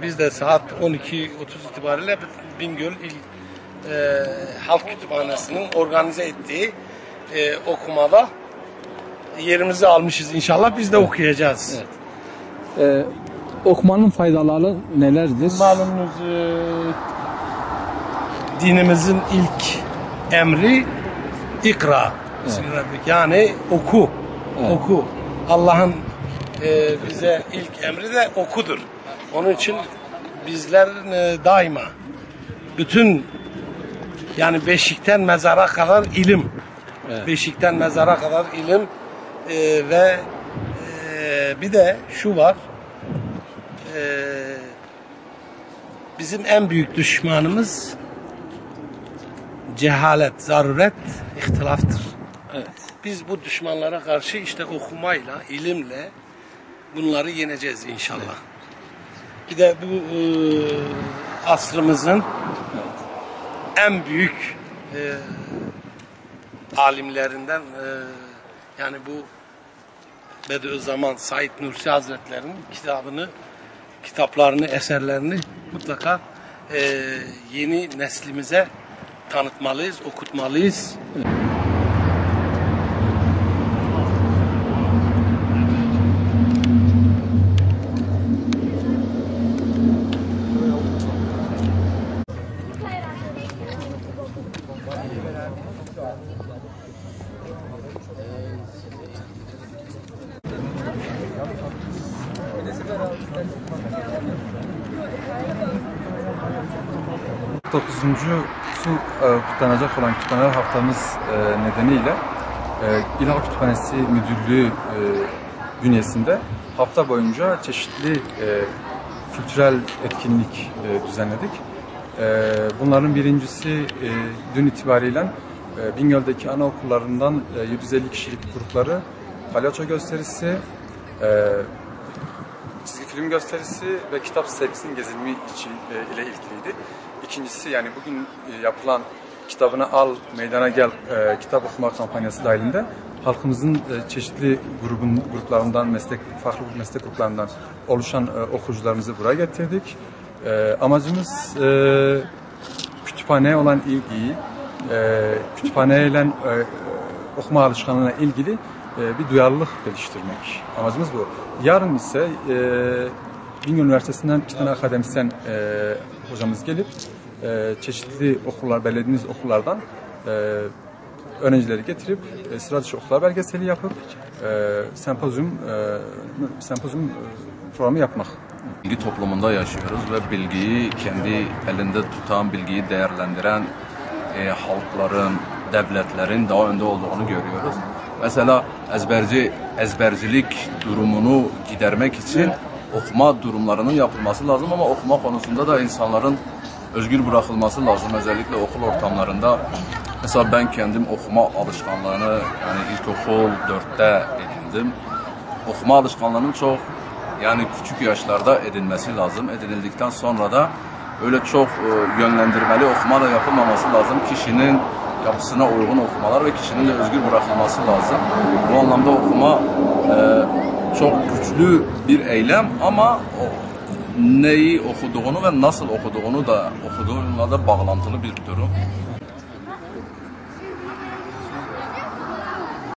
Biz de saat 12.30 itibariyle Bingöl İl Halk Kütüphanesi'nin organize ettiği okumada yerimizi almışız inşallah. Biz de okuyacağız. Evet. Okumanın faydaları nelerdir? Malumunuz dinimizin ilk emri ikra. Evet. Yani oku. Evet. Oku. Allah'ın bize ilk emri de okudur. Onun için bizler daima bütün yani beşikten mezara kadar ilim. Evet. Beşikten mezara kadar ilim ve bir de şu var. Bizim en büyük düşmanımız cehalet, zaruret, ihtilaftır. Evet. Biz bu düşmanlara karşı işte okumayla, ilimle bunları yeneceğiz inşallah. Evet. Bir de bu asrımızın en büyük alimlerinden yani bu Bediüzzaman Said Nursi Hazretleri'nin kitaplarını, eserlerini mutlaka yeni neslimize tanıtmalıyız, okutmalıyız. Evet. Kutlanacak olan kütüphaneler haftamız nedeniyle İl Halk Kütüphanesi Müdürlüğü bünyesinde hafta boyunca çeşitli kültürel etkinlik düzenledik. Bunların birincisi dün itibariyle Bingöl'deki anaokullarından 750 kişilik grupları palyaço gösterisi, çizgi film gösterisi ve kitap sergisinin gezilimi ile ilgiliydi. İkincisi yani bugün yapılan kitabını al, meydana gel kitap okuma kampanyası dahilinde halkımızın çeşitli gruplarından, farklı meslek gruplarından oluşan okuyucularımızı buraya getirdik. Amacımız kütüphaneye olan ilgiyi, kütüphaneyle okuma alışkanlığına ilgili bir duyarlılık geliştirmek. Amacımız bu. Yarın ise Bingöl Üniversitesi'nden 2 tane akademisyen hocamız gelip çeşitli okullar, belirlediğimiz okullardan öğrencileri getirip sıra dışı okullar belgeseli yapıp sempozyum programı yapmak. Bilgi toplumunda yaşıyoruz ve bilgiyi kendi elinde tutan, bilgiyi değerlendiren halkların, devletlerin daha önde olduğunu görüyoruz. Mesela ezbercilik durumunu gidermek için okuma durumlarının yapılması lazım ama okuma konusunda da insanların özgür bırakılması lazım. Özellikle okul ortamlarında. Mesela ben kendim okuma alışkanlığını yani ilkokul 4'te edindim. Okuma alışkanlığının çok yani küçük yaşlarda edinmesi lazım. Edinildikten sonra da öyle çok yönlendirmeli okuma da yapılmaması lazım. Kişinin yapısına uygun okumalar ve kişinin de özgür bırakılması lazım. Bu anlamda okuma çok güçlü bir eylem ama neyi okuduğunu ve nasıl okuduğunu da okuduğunla da bağlantılı bir durum.